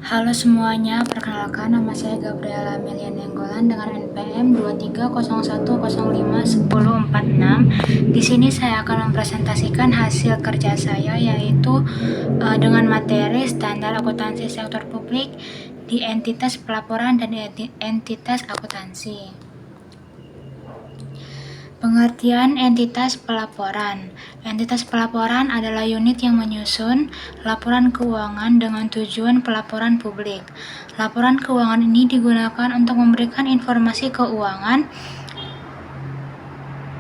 Halo semuanya, perkenalkan nama saya Gabriela Amelia Nenggolan dengan NPM 2301051046. Di sini saya akan mempresentasikan hasil kerja saya yaitu dengan materi standar akuntansi sektor publik di entitas pelaporan dan entitas akuntansi. Pengertian entitas pelaporan. Entitas pelaporan adalah unit yang menyusun laporan keuangan dengan tujuan pelaporan publik. Laporan keuangan ini digunakan untuk memberikan informasi keuangan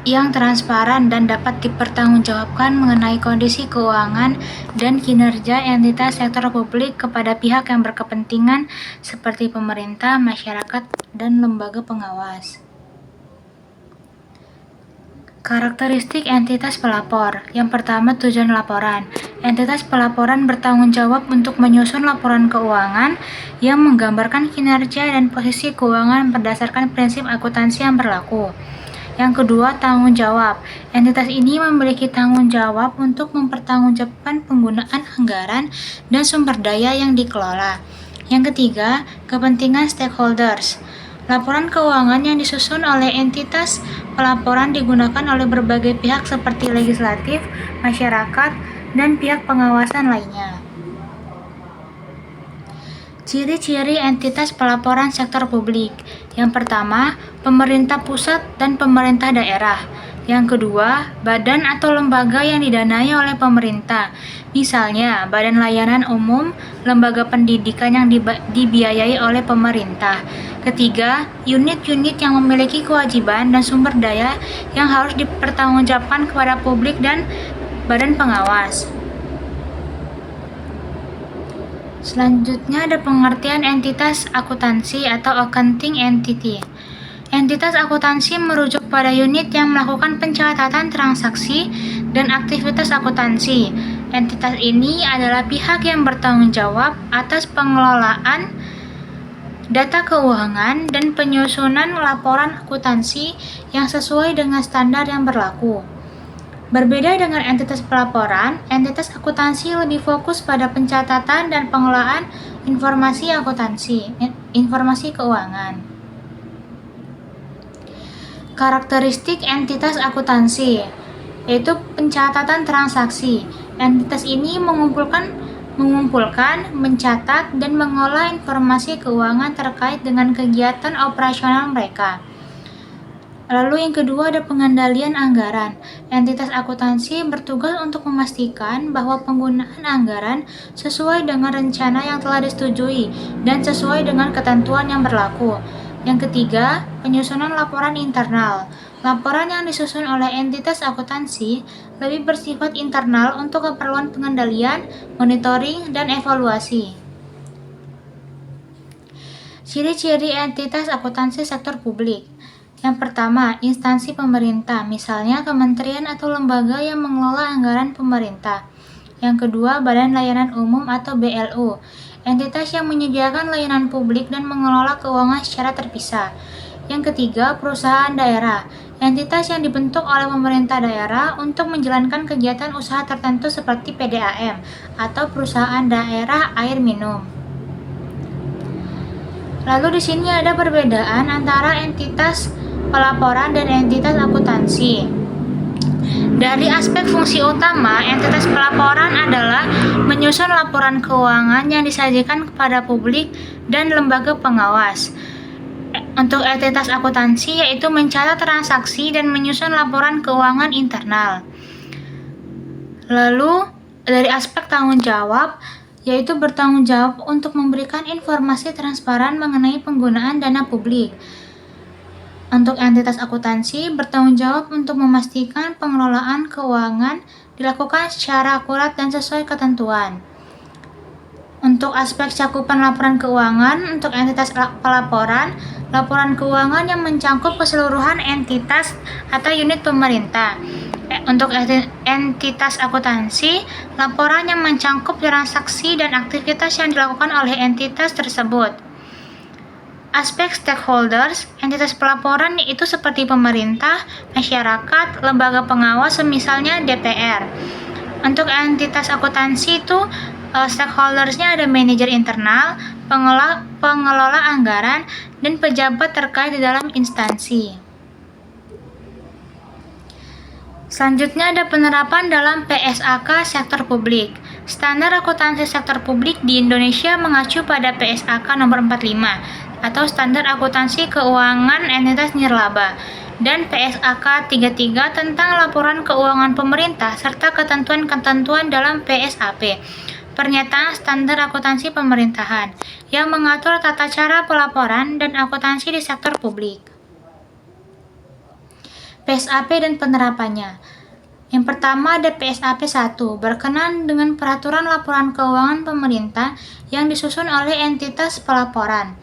yang transparan dan dapat dipertanggungjawabkan mengenai kondisi keuangan dan kinerja entitas sektor publik kepada pihak yang berkepentingan seperti pemerintah, masyarakat, dan lembaga pengawas. Karakteristik entitas pelapor. Yang pertama, tujuan laporan. Entitas pelaporan bertanggung jawab untuk menyusun laporan keuangan yang menggambarkan kinerja dan posisi keuangan berdasarkan prinsip akuntansi yang berlaku. Yang kedua, tanggung jawab. Entitas ini memiliki tanggung jawab untuk mempertanggungjawabkan penggunaan anggaran dan sumber daya yang dikelola. Yang ketiga, kepentingan stakeholders. Laporan keuangan yang disusun oleh entitas pelaporan digunakan oleh berbagai pihak seperti legislatif, masyarakat, dan pihak pengawasan lainnya. Ciri-ciri entitas pelaporan sektor publik. Yang pertama, pemerintah pusat dan pemerintah daerah. Yang kedua, badan atau lembaga yang didanai oleh pemerintah. Misalnya, badan layanan umum, lembaga pendidikan yang dibiayai oleh pemerintah. Ketiga, unit-unit yang memiliki kewajiban dan sumber daya yang harus dipertanggungjawabkan kepada publik dan badan pengawas. Selanjutnya ada pengertian entitas akuntansi atau accounting entity. Entitas akuntansi merujuk pada unit yang melakukan pencatatan transaksi dan aktivitas akuntansi. Entitas ini adalah pihak yang bertanggung jawab atas pengelolaan data keuangan dan penyusunan laporan akuntansi yang sesuai dengan standar yang berlaku. Berbeda dengan entitas pelaporan, entitas akuntansi lebih fokus pada pencatatan dan pengelolaan informasi keuangan. Karakteristik entitas akuntansi yaitu pencatatan transaksi. Entitas ini mengumpulkan, mencatat, dan mengolah informasi keuangan terkait dengan kegiatan operasional mereka. Lalu yang kedua ada pengendalian anggaran. Entitas akuntansi bertugas untuk memastikan bahwa penggunaan anggaran sesuai dengan rencana yang telah disetujui dan sesuai dengan ketentuan yang berlaku. Yang ketiga, penyusunan laporan internal. Laporan yang disusun oleh entitas akuntansi lebih bersifat internal untuk keperluan pengendalian, monitoring, dan evaluasi. Ciri-ciri entitas akuntansi sektor publik. Yang pertama, instansi pemerintah, misalnya kementerian atau lembaga yang mengelola anggaran pemerintah. Yang kedua, Badan Layanan Umum atau BLU, entitas yang menyediakan layanan publik dan mengelola keuangan secara terpisah. Yang ketiga, perusahaan daerah, entitas yang dibentuk oleh pemerintah daerah untuk menjalankan kegiatan usaha tertentu seperti PDAM atau perusahaan daerah air minum. Lalu di sini ada perbedaan antara entitas pelaporan dan entitas akuntansi. Dari aspek fungsi utama, entitas pelaporan adalah menyusun laporan keuangan yang disajikan kepada publik dan lembaga pengawas. Untuk entitas akuntansi yaitu mencatat transaksi dan menyusun laporan keuangan internal. Lalu dari aspek tanggung jawab yaitu bertanggung jawab untuk memberikan informasi transparan mengenai penggunaan dana publik. Untuk entitas akuntansi bertanggung jawab untuk memastikan pengelolaan keuangan dilakukan secara akurat dan sesuai ketentuan. Untuk aspek cakupan laporan keuangan, untuk entitas pelaporan, laporan keuangan yang mencakup keseluruhan entitas atau unit pemerintah. Untuk entitas akuntansi, laporan yang mencakup transaksi dan aktivitas yang dilakukan oleh entitas tersebut. Aspek stakeholders, entitas pelaporan itu seperti pemerintah, masyarakat, lembaga pengawas misalnya DPR. Untuk entitas akuntansi itu Stakeholdersnya ada manajer internal, pengelola anggaran, dan pejabat terkait di dalam instansi. Selanjutnya ada penerapan dalam PSAK sektor publik. Standar akuntansi sektor publik di Indonesia mengacu pada PSAK nomor 45 atau Standar Akuntansi Keuangan Entitas Nirlaba dan PSAK 33 tentang laporan keuangan pemerintah serta ketentuan-ketentuan dalam PSAP. Pernyataan Standar Akuntansi Pemerintahan yang mengatur tata cara pelaporan dan akuntansi di sektor publik. PSAP dan penerapannya. Yang pertama ada PSAP 1, berkenan dengan peraturan laporan keuangan pemerintah yang disusun oleh entitas pelaporan.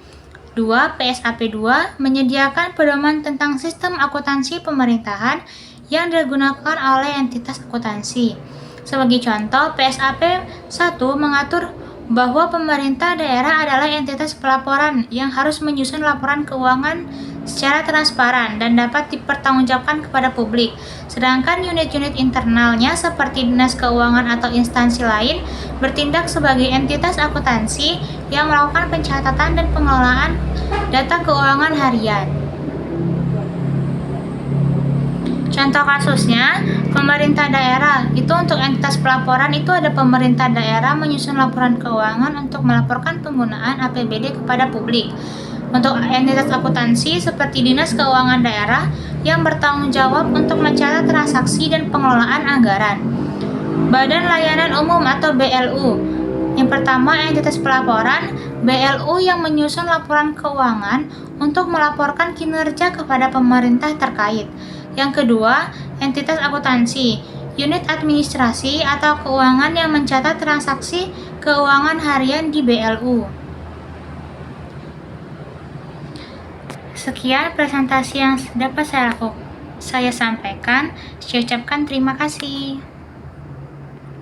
2. PSAP 2, menyediakan pedoman tentang sistem akuntansi pemerintahan yang digunakan oleh entitas akuntansi. Sebagai contoh, PSAP 1 mengatur bahwa pemerintah daerah adalah entitas pelaporan yang harus menyusun laporan keuangan secara transparan dan dapat dipertanggungjawabkan kepada publik. Sedangkan unit-unit internalnya seperti dinas keuangan atau instansi lain bertindak sebagai entitas akuntansi yang melakukan pencatatan dan pengelolaan data keuangan harian. Contoh kasusnya, pemerintah daerah itu untuk entitas pelaporan itu ada pemerintah daerah menyusun laporan keuangan untuk melaporkan penggunaan APBD kepada publik. Untuk entitas akuntansi seperti Dinas Keuangan Daerah yang bertanggung jawab untuk mencatat transaksi dan pengelolaan anggaran. Badan Layanan Umum atau BLU. Yang pertama, entitas pelaporan, BLU yang menyusun laporan keuangan untuk melaporkan kinerja kepada pemerintah terkait. Yang kedua, entitas akuntansi, unit administrasi atau keuangan yang mencatat transaksi keuangan harian di BLU. Sekian presentasi yang dapat saya sampaikan. Saya ucapkan terima kasih.